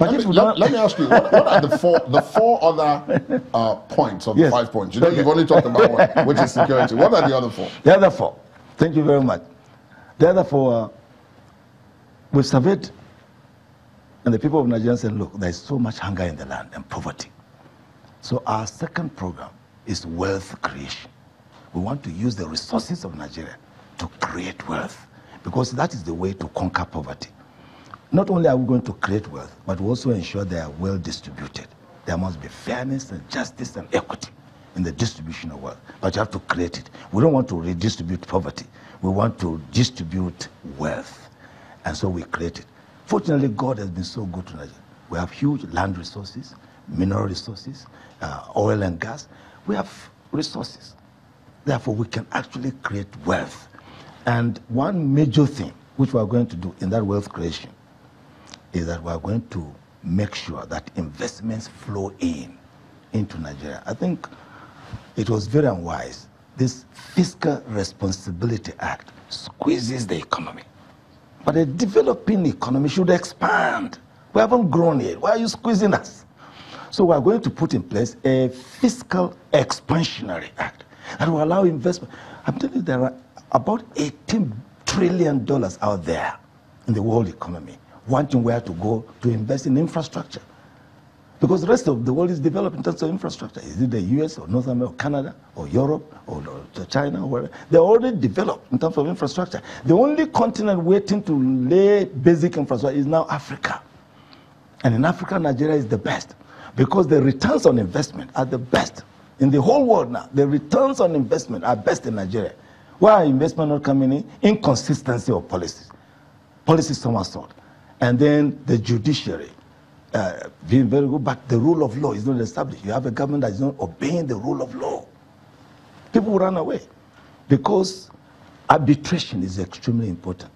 But let me ask you, what are the four other points of the 5 points? You know, you've only talked about one, which is security. What are the other four? The other four. Thank you very much. The other four, we surveyed, and the people of Nigeria said, look, there's so much hunger in the land and poverty. So our second program is wealth creation. We want to use the resources of Nigeria to create wealth, because that is the way to conquer poverty. Not only are we going to create wealth, but we also ensure they are well distributed. There must be fairness and justice and equity in the distribution of wealth, but you have to create it. We don't want to redistribute poverty. We want to distribute wealth, and so we create it. Fortunately, God has been so good to Nigeria. We have huge land resources, mineral resources, oil and gas. We have resources. Therefore, we can actually create wealth. And one major thing which we are going to do in that wealth creation is that we are going to make sure that investments flow into Nigeria. I think it was very unwise. This Fiscal Responsibility Act squeezes the economy. But a developing economy should expand. We haven't grown yet. Why are you squeezing us? So we are going to put in place a Fiscal Expansionary Act that will allow investment. I'm telling you, there are about $18 trillion out there in the world economy, wanting where to go to invest in infrastructure. Because the rest of the world is developed in terms of infrastructure. Is it the US or North America, or Canada, or Europe, or China, or wherever? They're already developed in terms of infrastructure. The only continent waiting to lay basic infrastructure is now Africa. And in Africa, Nigeria is the best, because the returns on investment are the best in the whole world now. The returns on investment are best in Nigeria. Why are investment not coming in? Inconsistency of policies. Policy somersault. And then the judiciary being very good, but the rule of law is not established. You have a government that is not obeying the rule of law. People run away because arbitration is extremely important.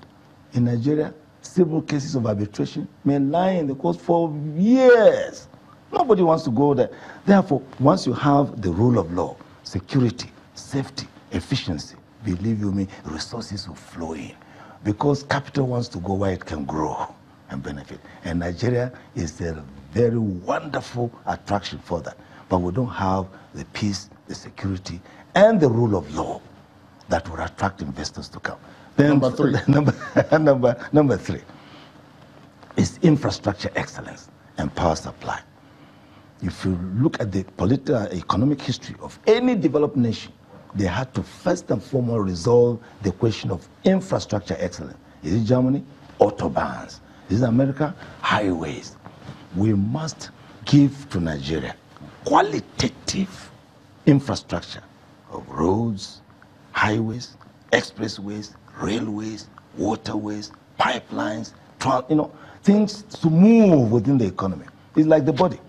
In Nigeria, civil cases of arbitration may lie in the court for years. Nobody wants to go there. Therefore, once you have the rule of law, security, safety, efficiency, believe you me, resources will flow in, because capital wants to go where it can grow and benefit. And Nigeria is a very wonderful attraction for that. But we don't have the peace, the security, and the rule of law that will attract investors to come. Then Number three. Number three is infrastructure excellence and power supply. If you look at the political, economic history of any developed nation, they had to first and foremost resolve the question of infrastructure excellence. Is it Germany? Autobahns. Is it America? Highways. We must give to Nigeria qualitative infrastructure of roads, highways, expressways, railways, waterways, pipelines, things to move within the economy. It's like the body.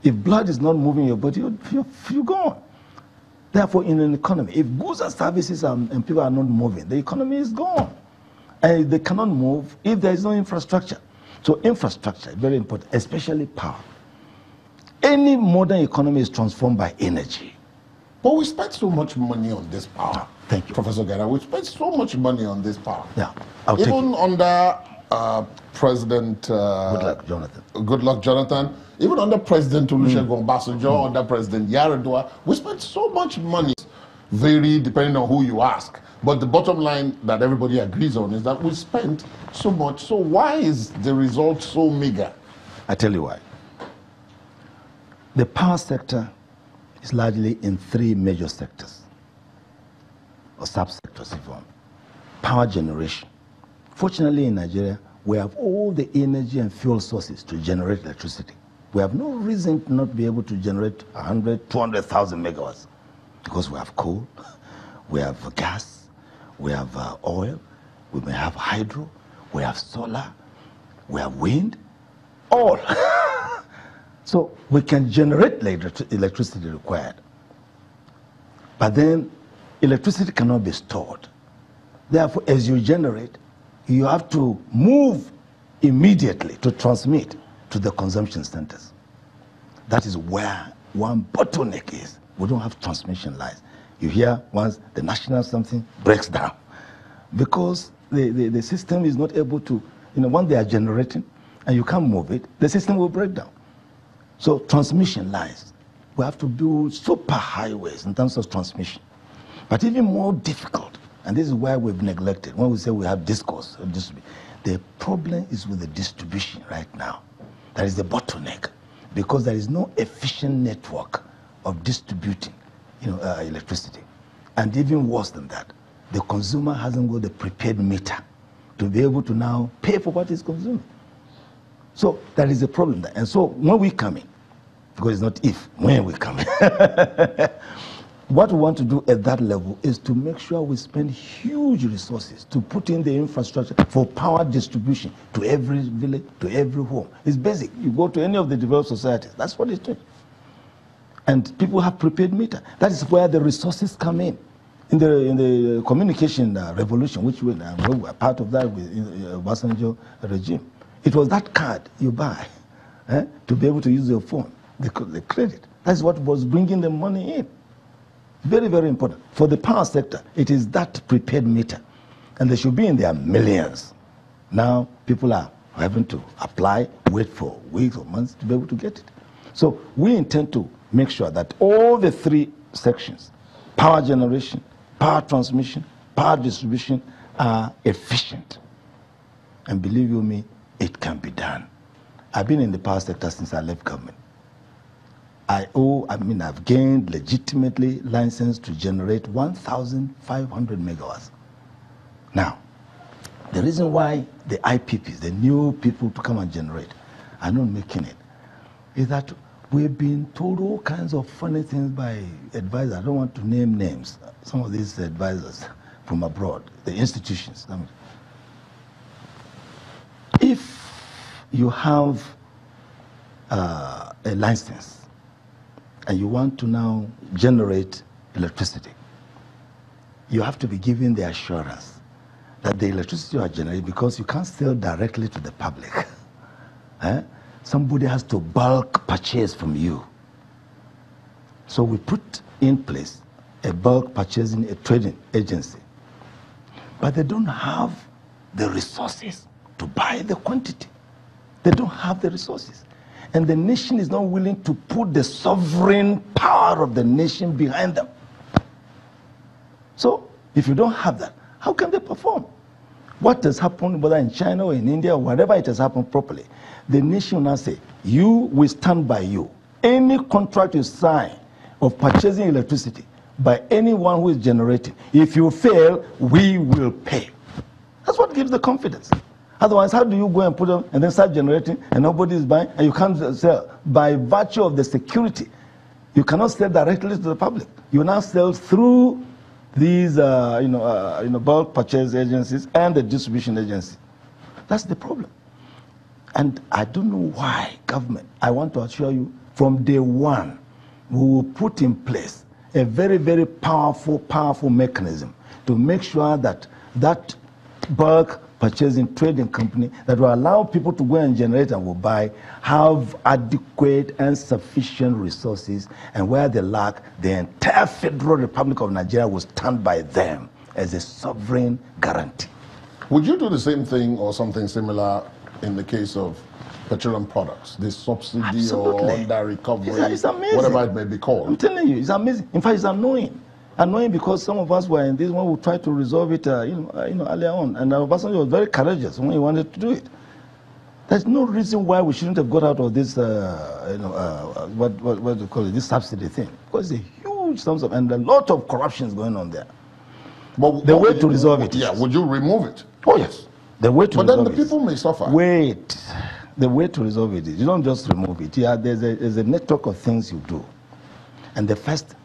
If blood is not moving your body, you're gone. Therefore, in an economy, if goods and services and people are not moving, the economy is gone. And they cannot move if there is no infrastructure. So infrastructure is very important, especially power. Any modern economy is transformed by energy. But we spend so much money on this power. Thank you, Professor Gana. We spend so much money on this power. Yeah, even under President Goodluck Jonathan, even under President Olusegun Obasanjo, under President Yar'Adua, we spend so much money. Vary depending on who you ask. But the bottom line that everybody agrees on is that we spent so much. So why is the result so meager? I tell you why. The power sector is largely in three major sectors, or subsectors if you want. Power generation. Fortunately in Nigeria, we have all the energy and fuel sources to generate electricity. We have no reason to not be able to generate 100, 200,000 megawatts, because we have coal, we have gas, we have oil, we may have hydro, we have solar, we have wind, all. So we can generate the electricity required. But then electricity cannot be stored. Therefore, as you generate, you have to move immediately to transmit to the consumption centers. That is where one bottleneck is. We don't have transmission lines. You hear once the national something breaks down, because the system is not able to, once they are generating and you can't move it, the system will break down. So transmission lines, we have to build super highways in terms of transmission. But even more difficult, and this is why we've neglected, when we say we have discourse, the problem is with the distribution right now. That is the bottleneck, because there is no efficient network of distributing electricity. And even worse than that, the consumer hasn't got the prepaid meter to be able to now pay for what is consumed. So that is a problem there. And so when we come in, because it's not if, when we come in, what we want to do at that level is to make sure we spend huge resources to put in the infrastructure for power distribution to every village, to every home. It's basic. You go to any of the developed societies, that's what it's doing. And people have prepaid meter. That is where the resources come in. In the communication revolution, which we were part of that with Obasanjo regime, it was that card you buy to be able to use your phone, the credit. That's what was bringing the money in. Very, very important. For the power sector, it is that prepaid meter. And they should be in their millions. Now, people are having to apply, wait for weeks or months to be able to get it. So we intend to make sure that all the three sections, power generation, power transmission, power distribution, are efficient. And believe you me, it can be done. I've been in the power sector since I left government. I've gained legitimately license to generate 1,500 megawatts. Now, the reason why the IPPs, the new people to come and generate, are not making it, is that we've been told all kinds of funny things by advisors. I don't want to name names. Some of these advisors from abroad, the institutions. If you have a license and you want to now generate electricity, you have to be given the assurance that the electricity you are generating, because you can't sell directly to the public. Somebody has to bulk purchase from you. So we put in place a bulk purchasing, a trading agency. But they don't have the resources to buy the quantity. They don't have the resources. And the nation is not willing to put the sovereign power of the nation behind them. So if you don't have that, how can they perform? What has happened, whether in China or in India or wherever it has happened properly, the nation will now say, we stand by you. Any contract you sign of purchasing electricity by anyone who is generating, if you fail, we will pay. That's what gives the confidence. Otherwise, how do you go and put them and then start generating and nobody is buying and you can't sell? By virtue of the security, you cannot sell directly to the public. You now sell through these bulk purchase agencies and the distribution agency. That's the problem. And I don't know why government, I want to assure you, from day one, we will put in place a very, very powerful mechanism to make sure that that bulk purchasing trading company that will allow people to go and generate and will buy have adequate and sufficient resources, and where they lack, the entire Federal Republic of Nigeria will stand by them as a sovereign guarantee. Would you do the same thing or something similar in the case of petroleum products, this subsidy Absolutely. or under recovery, it's amazing. whatever it may be called? I'm telling you, it's amazing. In fact, it's annoying. Annoying because some of us were in this one, we tried to resolve it earlier on. And Obasanjo was very courageous when he wanted to do it. There's no reason why we shouldn't have got out of this, what do you call it, this subsidy thing. Because it's a huge sums of, and a lot of corruption is going on there. But the way to resolve it. Yeah, would you remove it? Oh, yes. The way to resolve it. But then the people may suffer. Wait. The way to resolve it is you don't just remove it. Yeah, there's a network of things you do. And the first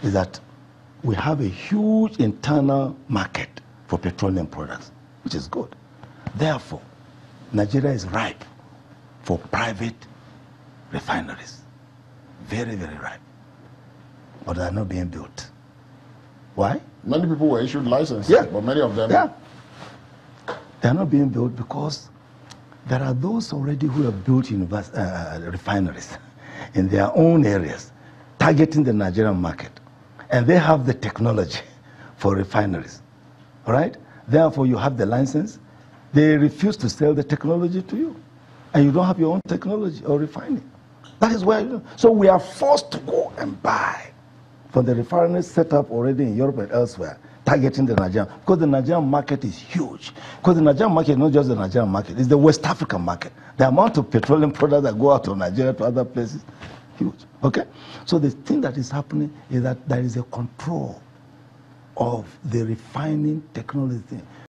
is that we have a huge internal market for petroleum products, which is good. Therefore, Nigeria is ripe for private refineries. Very, very ripe. But they are not being built. Why? Many people were issued licenses, but many of them... Yeah. They are not being built because there are those already who have built refineries in their own areas, targeting the Nigerian market. And they have the technology for refineries. All right? Therefore, you have the license. They refuse to sell the technology to you. and you don't have your own technology or refining. That is where, so we are forced to go and buy from the refineries set up already in Europe and elsewhere, targeting the Nigerian, because the Nigerian market is huge. Because the Nigerian market is not just the Nigerian market, it's the West African market. The amount of petroleum products that go out of Nigeria to other places, huge. Okay? So the thing that is happening is that there is a control of the refining technology thing.